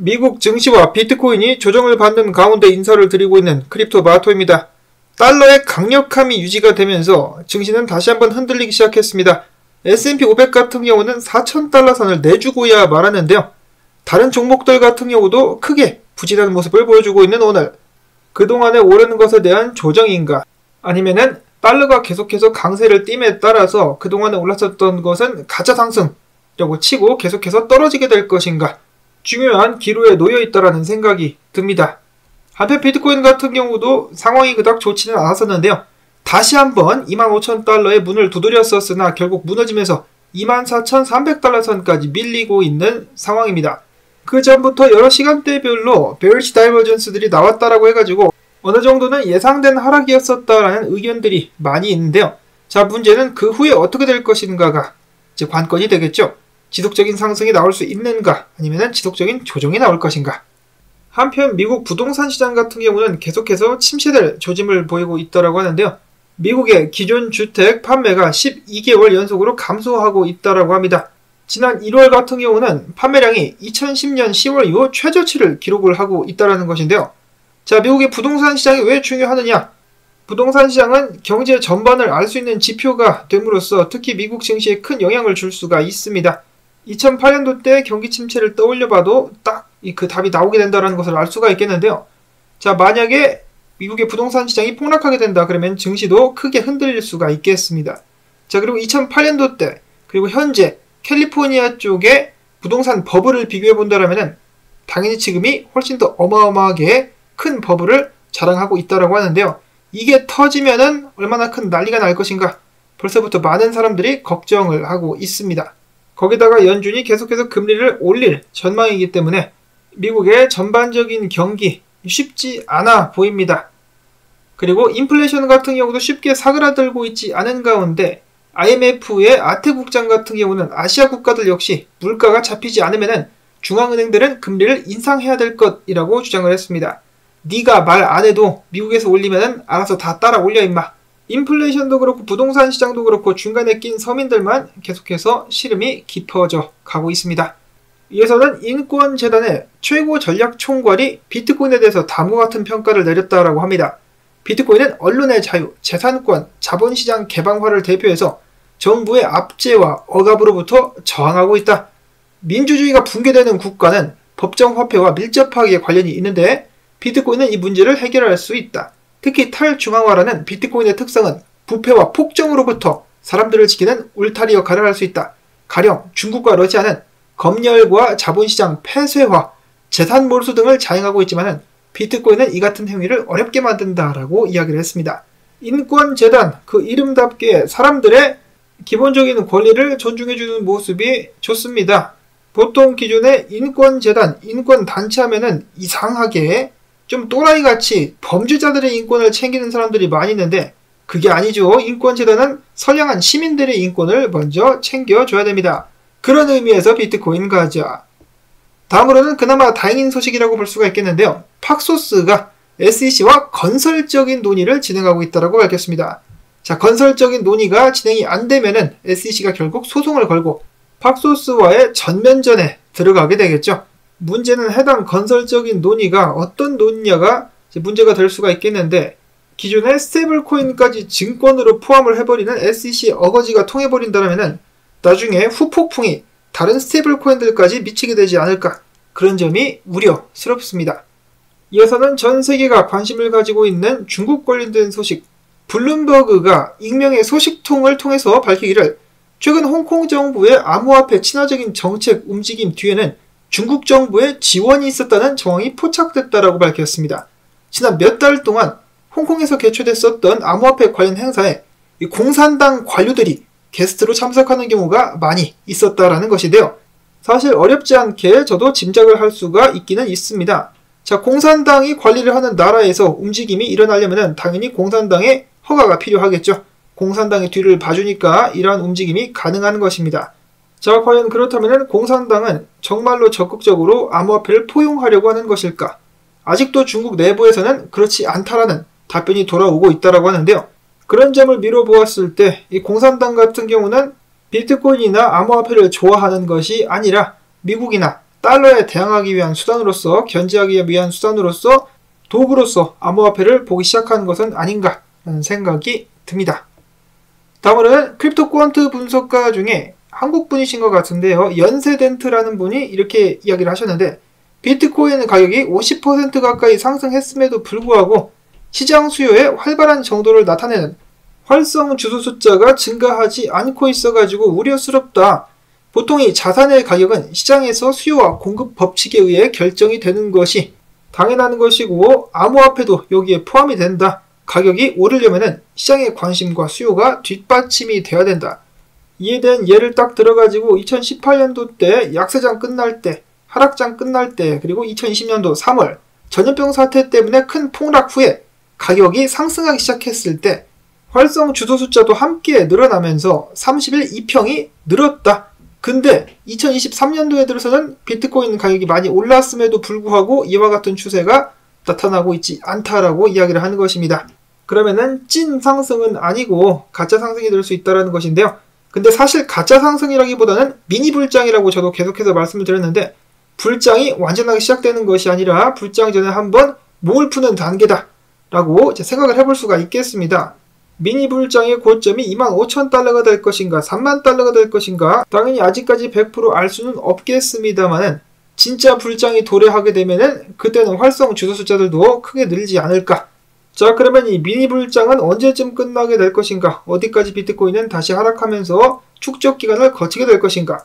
미국 증시와 비트코인이 조정을 받는 가운데 인사를 드리고 있는 크립토마토입니다. 달러의 강력함이 유지가 되면서 증시는 다시 한번 흔들리기 시작했습니다. S&P 500 같은 경우는 4,000달러 선을 내주고야 말았는데요. 다른 종목들 같은 경우도 크게 부진한 모습을 보여주고 있는 오늘, 그동안에 오르는 것에 대한 조정인가, 아니면은 달러가 계속해서 강세를 띨에 따라서 그동안에 올랐었던 것은 가짜 상승이라고 치고 계속해서 떨어지게 될 것인가, 중요한 기로에 놓여 있다라는 생각이 듭니다. 한편 비트코인 같은 경우도 상황이 그닥 좋지는 않았었는데요. 다시 한번 25,000달러의 문을 두드렸었으나 결국 무너지면서 24,300달러 선까지 밀리고 있는 상황입니다. 그 전부터 여러 시간대별로 베어리시 다이버전스들이 나왔다라고 해가지고 어느 정도는 예상된 하락이었었다라는 의견들이 많이 있는데요. 자, 문제는 그 후에 어떻게 될 것인가가 이제 관건이 되겠죠. 지속적인 상승이 나올 수 있는가, 아니면 지속적인 조정이 나올 것인가. 한편 미국 부동산 시장 같은 경우는 계속해서 침체될 조짐을 보이고 있다고 하는데요. 미국의 기존 주택 판매가 12개월 연속으로 감소하고 있다고 합니다. 지난 1월 같은 경우는 판매량이 2010년 10월 이후 최저치를 기록을 하고 있다는 것인데요. 자, 미국의 부동산 시장이 왜 중요하느냐? 부동산 시장은 경제 전반을 알 수 있는 지표가 됨으로써 특히 미국 증시에 큰 영향을 줄 수가 있습니다. 2008년도 때 경기 침체를 떠올려봐도 딱 그 답이 나오게 된다는 것을 알 수가 있겠는데요. 자, 만약에 미국의 부동산 시장이 폭락하게 된다 그러면 증시도 크게 흔들릴 수가 있겠습니다. 자, 그리고 2008년도 때 그리고 현재 캘리포니아 쪽의 부동산 버블을 비교해 본다면 당연히 지금이 훨씬 더 어마어마하게 큰 버블을 자랑하고 있다고 하는데요. 이게 터지면은 얼마나 큰 난리가 날 것인가, 벌써부터 많은 사람들이 걱정을 하고 있습니다. 거기다가 연준이 계속해서 금리를 올릴 전망이기 때문에 미국의 전반적인 경기 쉽지 않아 보입니다. 그리고 인플레이션 같은 경우도 쉽게 사그라들고 있지 않은 가운데 IMF의 아태 국장 같은 경우는 아시아 국가들 역시 물가가 잡히지 않으면 중앙은행들은 금리를 인상해야 될 것이라고 주장을 했습니다. 네가 말 안 해도 미국에서 올리면 알아서 다 따라 올려 임마. 인플레이션도 그렇고 부동산 시장도 그렇고 중간에 낀 서민들만 계속해서 시름이 깊어져 가고 있습니다. 이에서는 인권재단의 최고 전략 총괄이 비트코인에 대해서 다음과 같은 평가를 내렸다고 합니다. 비트코인은 언론의 자유, 재산권, 자본시장 개방화를 대표해서 정부의 압제와 억압으로부터 저항하고 있다. 민주주의가 붕괴되는 국가는 법정화폐와 밀접하게 관련이 있는데 비트코인은 이 문제를 해결할 수 있다. 특히 탈중앙화라는 비트코인의 특성은 부패와 폭정으로부터 사람들을 지키는 울타리 역할을 할 수 있다. 가령 중국과 러시아는 검열과 자본시장 폐쇄화, 재산 몰수 등을 자행하고 있지만 비트코인은 이 같은 행위를 어렵게 만든다라고 이야기를 했습니다. 인권재단, 그 이름답게 사람들의 기본적인 권리를 존중해주는 모습이 좋습니다. 보통 기존의 인권재단, 인권단체 하면은 이상하게 좀 또라이같이 범죄자들의 인권을 챙기는 사람들이 많이 있는데 그게 아니죠. 인권재단은 선량한 시민들의 인권을 먼저 챙겨줘야 됩니다. 그런 의미에서 비트코인 가자. 다음으로는 그나마 다행인 소식이라고 볼 수가 있겠는데요. 팍소스가 SEC와 건설적인 논의를 진행하고 있다고 밝혔습니다. 자, 건설적인 논의가 진행이 안 되면은 SEC가 결국 소송을 걸고 팍소스와의 전면전에 들어가게 되겠죠. 문제는 해당 건설적인 논의가 어떤 논의냐가 문제가 될 수가 있겠는데 기존의 스테이블코인까지 증권으로 포함을 해버리는 SEC의 어거지가 통해버린다면 나중에 후폭풍이 다른 스테이블코인들까지 미치게 되지 않을까, 그런 점이 우려스럽습니다. 이어서는 전 세계가 관심을 가지고 있는 중국 관련된 소식, 블룸버그가 익명의 소식통을 통해서 밝히기를 최근 홍콩 정부의 암호화폐 친화적인 정책 움직임 뒤에는 중국 정부의 지원이 있었다는 정황이 포착됐다고 밝혔습니다. 지난 몇 달 동안 홍콩에서 개최됐었던 암호화폐 관련 행사에 이 공산당 관료들이 게스트로 참석하는 경우가 많이 있었다라는 것인데요. 사실 어렵지 않게 저도 짐작을 할 수가 있기는 있습니다. 자, 공산당이 관리를 하는 나라에서 움직임이 일어나려면 당연히 공산당의 허가가 필요하겠죠. 공산당의 뒤를 봐주니까 이러한 움직임이 가능한 것입니다. 자, 과연 그렇다면 공산당은 정말로 적극적으로 암호화폐를 포용하려고 하는 것일까? 아직도 중국 내부에서는 그렇지 않다라는 답변이 돌아오고 있다고 하는데요. 그런 점을 미뤄보았을 때 이 공산당 같은 경우는 비트코인이나 암호화폐를 좋아하는 것이 아니라 미국이나 달러에 대항하기 위한 수단으로서, 견제하기 위한 수단으로서, 도구로서 암호화폐를 보기 시작하는 것은 아닌가 라는 생각이 듭니다. 다음으로는 크립토 퀀트 분석가 중에 한국분이신 것 같은데요. 연세덴트라는 분이 이렇게 이야기를 하셨는데, 비트코인 가격이 50% 가까이 상승했음에도 불구하고 시장 수요의 활발한 정도를 나타내는 활성 주소 숫자가 증가하지 않고 있어가지고 우려스럽다. 보통 이 자산의 가격은 시장에서 수요와 공급 법칙에 의해 결정이 되는 것이 당연한 것이고, 암호화폐도 여기에 포함이 된다. 가격이 오르려면 시장의 관심과 수요가 뒷받침이 되어야 된다. 이에 대한 예를 딱 들어가지고 2018년도 때 약세장 끝날 때, 하락장 끝날 때, 그리고 2020년도 3월 전염병 사태 때문에 큰 폭락 후에 가격이 상승하기 시작했을 때 활성 주소 숫자도 함께 늘어나면서 30일 2평이 늘었다. 근데 2023년도에 들어서는 비트코인 가격이 많이 올랐음에도 불구하고 이와 같은 추세가 나타나고 있지 않다라고 이야기를 하는 것입니다. 그러면은 찐 상승은 아니고 가짜 상승이 될 수 있다는 것인데요. 근데 사실 가짜 상승이라기보다는 미니 불장이라고 저도 계속해서 말씀을 드렸는데, 불장이 완전하게 시작되는 것이 아니라 불장 전에 한번 몸을 푸는 단계다 라고 이제 생각을 해볼 수가 있겠습니다. 미니 불장의 고점이 25,000달러가 될 것인가 30,000달러가 될 것인가 당연히 아직까지 100% 알 수는 없겠습니다만은, 진짜 불장이 도래하게 되면은 그때는 활성 주소 숫자들도 크게 늘지 않을까. 자, 그러면 이 미니 불장은 언제쯤 끝나게 될 것인가, 어디까지 비트코인은 다시 하락하면서 축적 기간을 거치게 될 것인가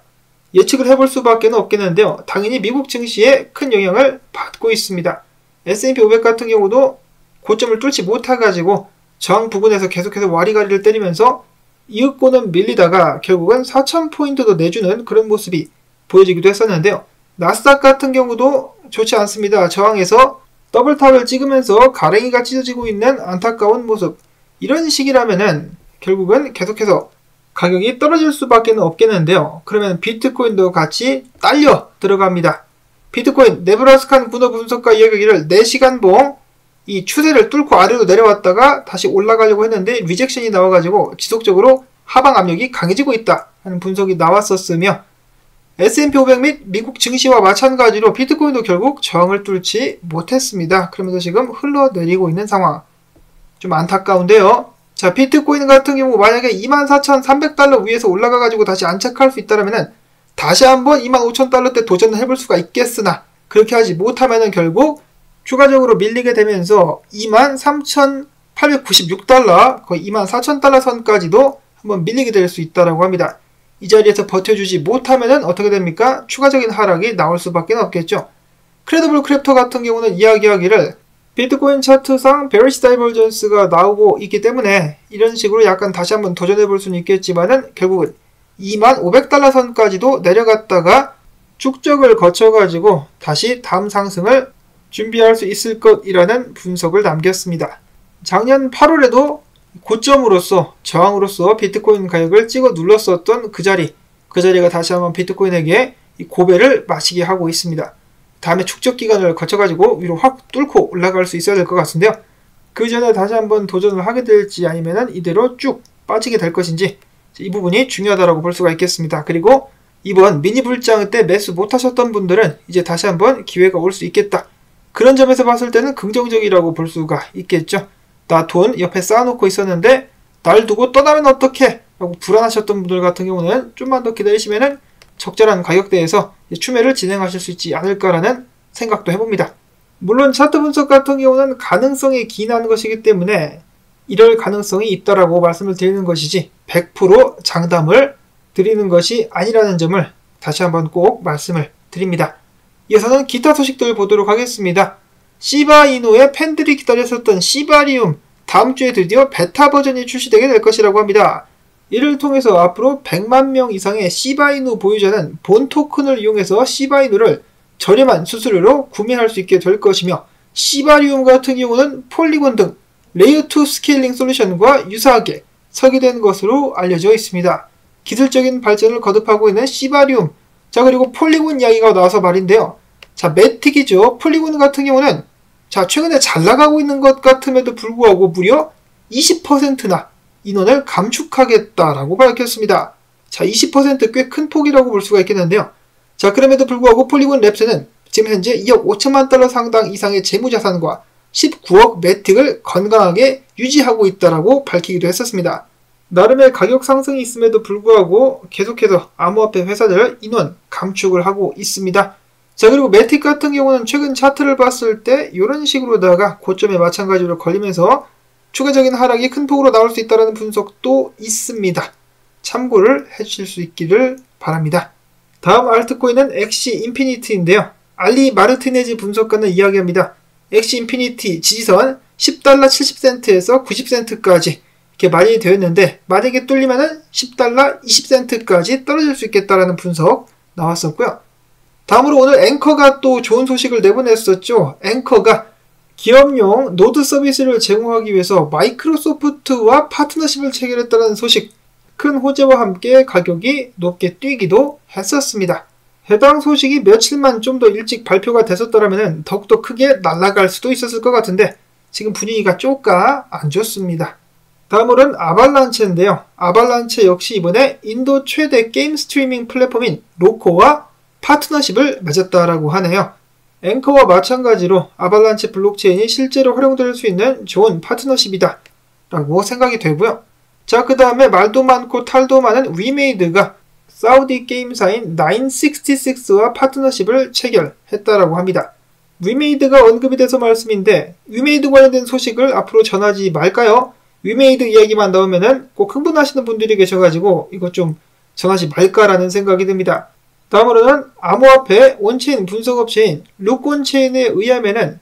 예측을 해볼 수밖에 없겠는데요. 당연히 미국 증시에 큰 영향을 받고 있습니다. S&P 500 같은 경우도 고점을 뚫지 못해가지고 저항 부근에서 계속해서 와리가리를 때리면서 이윽고는 밀리다가 결국은 4,000포인트도 내주는 그런 모습이 보여지기도 했었는데요. 나스닥 같은 경우도 좋지 않습니다. 저항에서 더블탑을 찍으면서 가랭이가 찢어지고 있는 안타까운 모습. 이런 식이라면은 결국은 계속해서 가격이 떨어질 수밖에 없겠는데요. 그러면 비트코인도 같이 딸려 들어갑니다. 비트코인 네브라스칸 군어 분석가 이야기를 4시간봉 이 추세를 뚫고 아래로 내려왔다가 다시 올라가려고 했는데 리젝션이 나와가지고 지속적으로 하방 압력이 강해지고 있다 하는 분석이 나왔었으며, S&P 500 및 미국 증시와 마찬가지로 비트코인도 결국 저항을 뚫지 못했습니다. 그러면서 지금 흘러내리고 있는 상황. 좀 안타까운데요. 자, 비트코인 같은 경우 만약에 24,300달러 위에서 올라가가지고 다시 안착할 수 있다면은 다시 한번 25,000달러대 도전을 해볼 수가 있겠으나, 그렇게 하지 못하면은 결국 추가적으로 밀리게 되면서 23,896달러, 거의 24,000달러 선까지도 한번 밀리게 될 수 있다고 합니다. 이 자리에서 버텨주지 못하면은 어떻게 됩니까? 추가적인 하락이 나올 수밖에 없겠죠. 크레더블 크랩터 같은 경우는 이야기하기를 비트코인 차트상 베리시 다이버전스가 나오고 있기 때문에 이런 식으로 약간 다시 한번 도전해볼 수는 있겠지만은 결국은 25,500달러 선까지도 내려갔다가 축적을 거쳐가지고 다시 다음 상승을 준비할 수 있을 것이라는 분석을 남겼습니다. 작년 8월에도 고점으로서 저항으로서 비트코인 가격을 찍어 눌렀었던 그 자리가 다시 한번 비트코인에게 고배를 마시게 하고 있습니다. 다음에 축적 기간을 거쳐가지고 위로 확 뚫고 올라갈 수 있어야 될 것 같은데요. 그 전에 다시 한번 도전을 하게 될지 아니면은 이대로 쭉 빠지게 될 것인지, 이 부분이 중요하다고 볼 수가 있겠습니다. 그리고 이번 미니 불장 때 매수 못하셨던 분들은 이제 다시 한번 기회가 올 수 있겠다. 그런 점에서 봤을 때는 긍정적이라고 볼 수가 있겠죠. 나 돈 옆에 쌓아놓고 있었는데 날 두고 떠나면 어떡해? 라고 불안하셨던 분들 같은 경우는 좀만 더 기다리시면은 적절한 가격대에서 추매를 진행하실 수 있지 않을까라는 생각도 해봅니다. 물론 차트 분석 같은 경우는 가능성이 기인하는 것이기 때문에 이럴 가능성이 있다라고 말씀을 드리는 것이지 100% 장담을 드리는 것이 아니라는 점을 다시 한번 꼭 말씀을 드립니다. 이어서는 기타 소식들 보도록 하겠습니다. 시바이누의 팬들이 기다렸었던 시바리움, 다음 주에 드디어 베타 버전이 출시되게 될 것이라고 합니다. 이를 통해서 앞으로 100만 명 이상의 시바이누 보유자는 본 토큰을 이용해서 시바이누를 저렴한 수수료로 구매할 수 있게 될 것이며, 시바리움 같은 경우는 폴리곤 등 레이어2 스케일링 솔루션과 유사하게 설계된 것으로 알려져 있습니다. 기술적인 발전을 거듭하고 있는 시바리움. 자, 그리고 폴리곤 이야기가 나와서 말인데요. 자, 매틱이죠. 폴리곤 같은 경우는 자, 최근에 잘 나가고 있는 것 같음에도 불구하고 무려 20%나 인원을 감축하겠다라고 밝혔습니다. 자, 20% 꽤 큰 폭이라고 볼 수가 있겠는데요. 자, 그럼에도 불구하고 폴리곤 랩스는 지금 현재 2억 5천만 달러 상당 이상의 재무자산과 19억 매틱을 건강하게 유지하고 있다라고 밝히기도 했었습니다. 나름의 가격 상승이 있음에도 불구하고 계속해서 암호화폐 회사들 인원 감축을 하고 있습니다. 자, 그리고 매틱 같은 경우는 최근 차트를 봤을 때 이런 식으로다가 고점에 마찬가지로 걸리면서 추가적인 하락이 큰 폭으로 나올 수 있다는 분석도 있습니다. 참고를 해주실 수 있기를 바랍니다. 다음 알트코인은 엑시 인피니티인데요. 알리 마르티네즈 분석가는 이야기합니다. 엑시 인피니티 지지선 10달러 70센트에서 90센트까지 이렇게 많이 되었는데 만약에 뚫리면은 10달러 20센트까지 떨어질 수 있겠다라는 분석 나왔었고요. 다음으로 오늘 앵커가 또 좋은 소식을 내보냈었죠. 앵커가 기업용 노드 서비스를 제공하기 위해서 마이크로소프트와 파트너십을 체결했다는 소식, 큰 호재와 함께 가격이 높게 뛰기도 했었습니다. 해당 소식이 며칠만 좀 더 일찍 발표가 됐었더라면 더욱더 크게 날아갈 수도 있었을 것 같은데 지금 분위기가 쪼까 안 좋습니다. 다음으로는 아발란체인데요. 아발란체 역시 이번에 인도 최대 게임 스트리밍 플랫폼인 로코와 파트너십을 맺었다라고 하네요. 앵커와 마찬가지로 아발란체 블록체인이 실제로 활용될 수 있는 좋은 파트너십이다 라고 생각이 되고요. 자, 그 다음에 말도 많고 탈도 많은 위메이드가 사우디 게임사인 966와 파트너십을 체결했다라고 합니다. 위메이드가 언급이 돼서 말씀인데 위메이드 관련된 소식을 앞으로 전하지 말까요? 위메이드 이야기만 나오면은 꼭 흥분하시는 분들이 계셔가지고 이거 좀 전하지 말까라는 생각이 듭니다. 다음으로는 암호화폐 온체인 분석업체인 루콘체인에 의하면은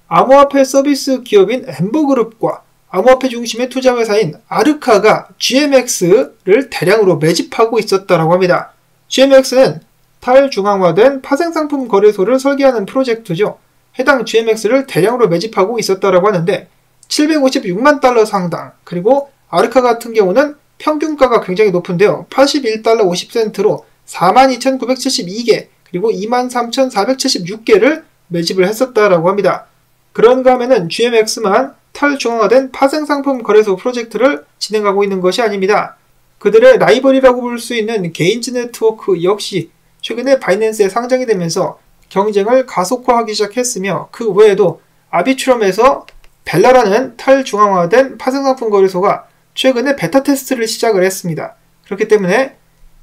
암호화폐 서비스 기업인 엠버그룹과 암호화폐 중심의 투자회사인 아르카가 GMX를 대량으로 매집하고 있었다라고 합니다. GMX는 탈중앙화된 파생상품 거래소를 설계하는 프로젝트죠. 해당 GMX를 대량으로 매집하고 있었다라고 하는데 756만 달러 상당, 그리고 아르카 같은 경우는 평균가가 굉장히 높은데요. 81달러 50센트로 42,972개, 그리고 23,476개를 매집을 했었다라고 합니다. 그런가 하면은 GMX만 탈중앙화된 파생상품 거래소 프로젝트를 진행하고 있는 것이 아닙니다. 그들의 라이벌이라고 볼 수 있는 게인즈 네트워크 역시 최근에 바이낸스에 상장이 되면서 경쟁을 가속화하기 시작했으며 그 외에도 아비트럼에서 벨라라는 탈중앙화된 파생상품 거래소가 최근에 베타 테스트를 시작을 했습니다. 그렇기 때문에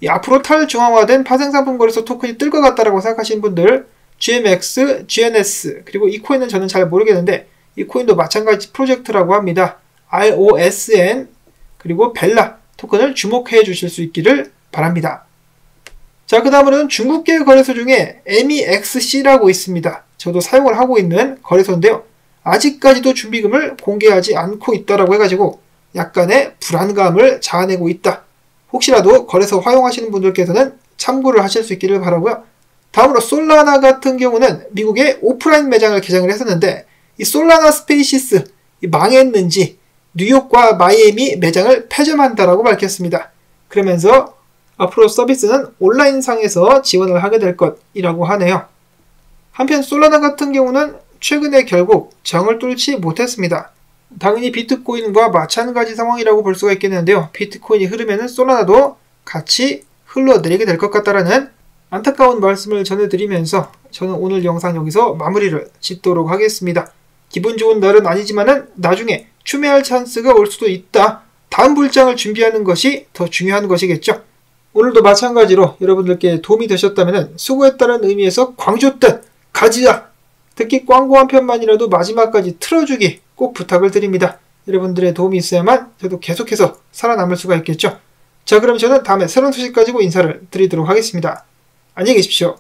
앞으로 탈중앙화된 파생상품 거래소 토큰이 뜰 것 같다라고 생각하시는 분들 GMX, GNS, 그리고 이 코인은 저는 잘 모르겠는데 이 코인도 마찬가지 프로젝트라고 합니다. ROSN 그리고 벨라 토큰을 주목해 주실 수 있기를 바랍니다. 자, 그 다음으로는 중국계 거래소 중에 MEXC라고 있습니다. 저도 사용을 하고 있는 거래소인데요. 아직까지도 준비금을 공개하지 않고 있다라고 해가지고 약간의 불안감을 자아내고 있다. 혹시라도 거래소 활용하시는 분들께서는 참고를 하실 수 있기를 바라고요. 다음으로 솔라나 같은 경우는 미국의 오프라인 매장을 개장을 했었는데 이 솔라나 스페이시스 망했는지 뉴욕과 마이애미 매장을 폐점한다라고 밝혔습니다. 그러면서 앞으로 서비스는 온라인상에서 지원을 하게 될 것이라고 하네요. 한편 솔라나 같은 경우는 최근에 결국 정을 뚫지 못했습니다. 당연히 비트코인과 마찬가지 상황이라고 볼 수가 있겠는데요. 비트코인이 흐르면 솔라나도 같이 흘러내리게 될 것 같다라는 안타까운 말씀을 전해드리면서 저는 오늘 영상 여기서 마무리를 짓도록 하겠습니다. 기분 좋은 날은 아니지만은 나중에 추매할 찬스가 올 수도 있다. 다음 불장을 준비하는 것이 더 중요한 것이겠죠. 오늘도 마찬가지로 여러분들께 도움이 되셨다면 수고했다는 의미에서 광주뜻 가지야! 특히 광고 한 편만이라도 마지막까지 틀어주기 꼭 부탁을 드립니다. 여러분들의 도움이 있어야만 저도 계속해서 살아남을 수가 있겠죠. 자, 그럼 저는 다음에 새로운 소식 가지고 인사를 드리도록 하겠습니다. 안녕히 계십시오.